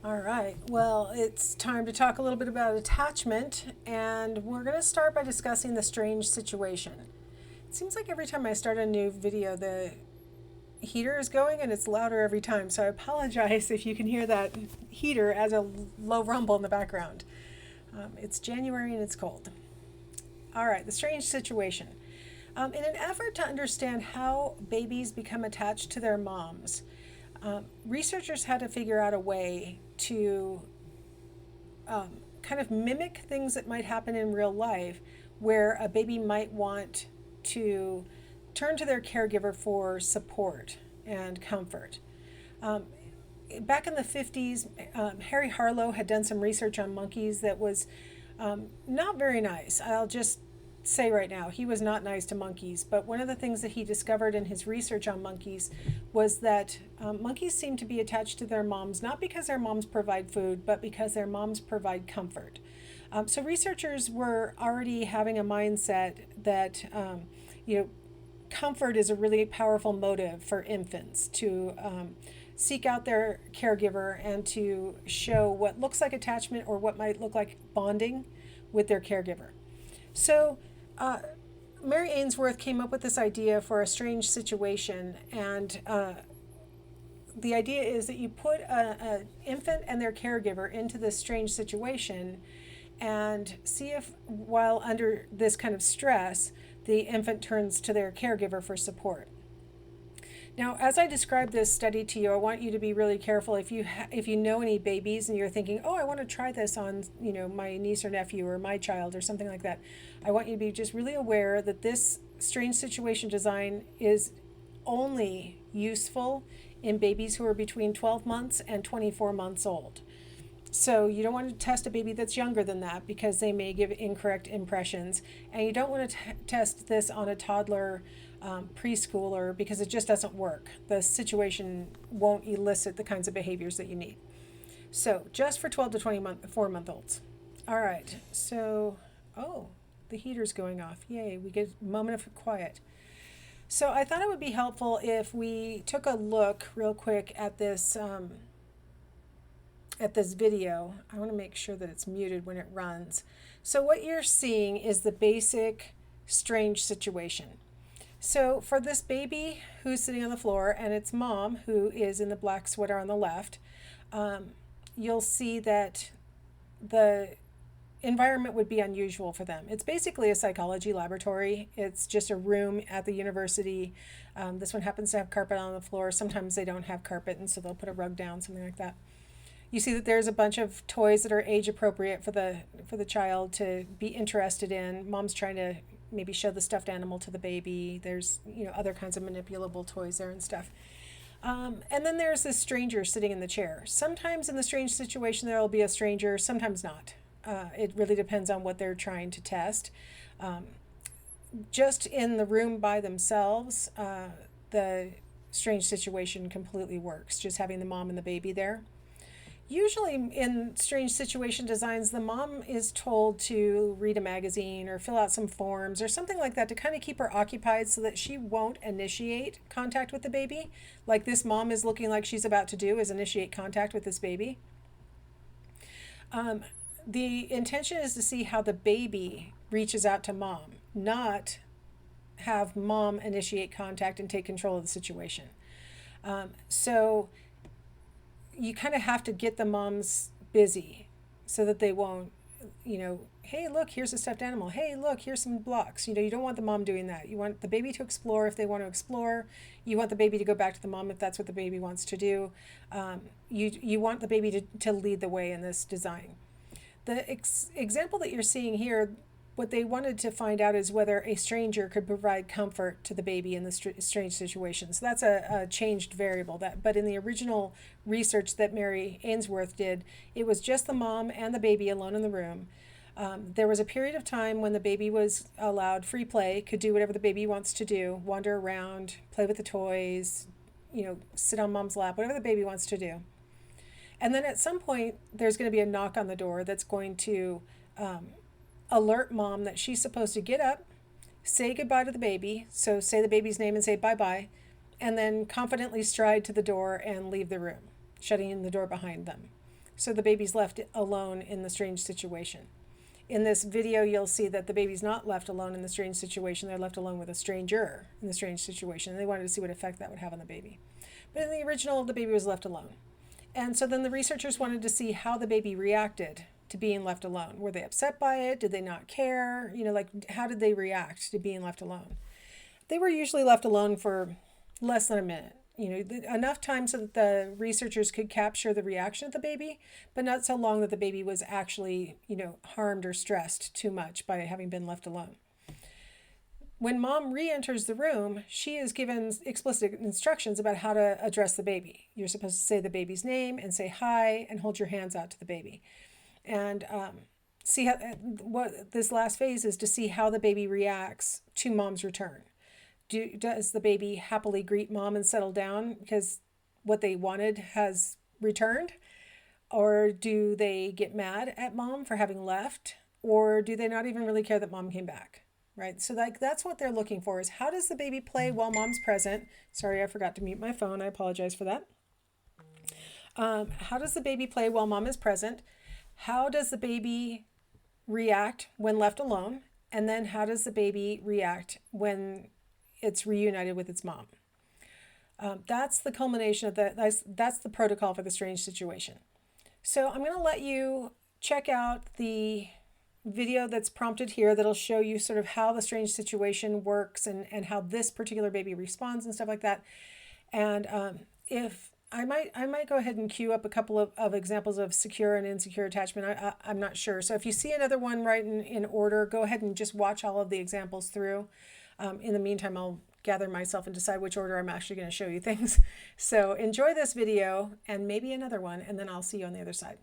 All right, well, it's time to talk a little bit about attachment, and we're going to start by discussing the strange situation. It seems like every time I start a new video, the heater is going and it's louder every time, so I apologize if you can hear that heater as a low rumble in the background. It's January and it's cold. All right, the strange situation. In an effort to understand how babies become attached to their moms, researchers had to figure out a way to kind of mimic things that might happen in real life where a baby might want to turn to their caregiver for support and comfort. Um, Back in the 50s, Harry Harlow had done some research on monkeys that was not very nice. I'll just say right now, he was not nice to monkeys. But one of the things that he discovered in his research on monkeys was that monkeys seem to be attached to their moms, not because their moms provide food, but because their moms provide comfort. So researchers were already having a mindset that, you know, comfort is a really powerful motive for infants to seek out their caregiver and to show what looks like attachment or what might look like bonding with their caregiver. So, Mary Ainsworth came up with this idea for a strange situation, and the idea is that you put an infant and their caregiver into this strange situation and see if, while under this kind of stress, the infant turns to their caregiver for support. Now, as I describe this study to you, I want you to be really careful. If you know any babies and you're thinking, oh, I want to try this on my niece or nephew or my child or something like that, I want you to be just really aware that this strange situation design is only useful in babies who are between 12 months and 24 months old. So you don't want to test a baby that's younger than that because they may give incorrect impressions. And you don't want to test this on a toddler, preschooler, because it just doesn't work. The situation won't elicit the kinds of behaviors that you need. So just for 12 to 24-month olds. All right, so, oh, the heater's going off. Yay, we get a moment of quiet. So I thought it would be helpful if we took a look real quick at this video. I want to make sure that it's muted when it runs. So what you're seeing is the basic strange situation. So for this baby who's sitting on the floor and its mom who is in the black sweater on the left, you'll see that the environment would be unusual for them. It's basically a psychology laboratory. It's just a room at the university. This one happens to have carpet on the floor. Sometimes they don't have carpet, and so they'll put a rug down, something like that. You see that there's a bunch of toys that are age appropriate for the child to be interested in. Mom's trying to maybe show the stuffed animal to the baby. There's other kinds of manipulable toys there and stuff. And then there's this stranger sitting in the chair. Sometimes in the strange situation there will be a stranger, sometimes not. It really depends on what they're trying to test. Just in the room by themselves, the strange situation completely works, just having the mom and the baby there. Usually in strange situation designs, the mom is told to read a magazine or fill out some forms or something like that to kind of keep her occupied so that she won't initiate contact with the baby. Like this mom is looking like she's about to do is initiate contact with this baby. The intention is to see how the baby reaches out to mom, not have mom initiate contact and take control of the situation. So you kind of have to get the moms busy so that they won't, hey, look, here's a stuffed animal. Hey, look, here's some blocks. You don't want the mom doing that. You want the baby to explore if they want to explore. You want the baby to go back to the mom if that's what the baby wants to do. You want the baby to lead the way in this design. The example that you're seeing here, what they wanted to find out is whether a stranger could provide comfort to the baby in the strange situation. So that's a changed variable. But in the original research that Mary Ainsworth did, it was just the mom and the baby alone in the room. There was a period of time when the baby was allowed free play, could do whatever the baby wants to do, wander around, play with the toys, sit on mom's lap, whatever the baby wants to do. And then at some point, there's going to be a knock on the door that's going to alert mom that she's supposed to get up, say goodbye to the baby, so say the baby's name and say bye-bye, and then confidently stride to the door and leave the room, shutting the door behind them. So the baby's left alone in the strange situation. In this video, you'll see that the baby's not left alone in the strange situation. They're left alone with a stranger in the strange situation. And they wanted to see what effect that would have on the baby. But in the original, the baby was left alone. And so then the researchers wanted to see how the baby reacted to being left alone. Were they upset by it? Did they not care? Like, how did they react to being left alone? They were usually left alone for less than a minute. Enough time so that the researchers could capture the reaction of the baby, but not so long that the baby was actually, harmed or stressed too much by having been left alone. When mom re-enters the room, she is given explicit instructions about how to address the baby. You're supposed to say the baby's name and say hi and hold your hands out to the baby. And see how what this last phase is to see how the baby reacts to mom's return. Does the baby happily greet mom and settle down because what they wanted has returned? Or do they get mad at mom for having left? Or do they not even really care that mom came back? Right? So that's what they're looking for, is how does the baby play while mom's present? Sorry, I forgot to mute my phone. I apologize for that. How does the baby play while mom is present? How does the baby react when left alone? And then how does the baby react when it's reunited with its mom? That's the culmination of that's the protocol for the strange situation. So I'm going to let you check out the video that's prompted here that'll show you sort of how the strange situation works and how this particular baby responds and stuff like that. And if I might go ahead and queue up a couple of examples of secure and insecure attachment. I'm not sure. So if you see another one right in order, go ahead and just watch all of the examples through. In the meantime, I'll gather myself and decide which order I'm actually going to show you things. So enjoy this video and maybe another one, and then I'll see you on the other side.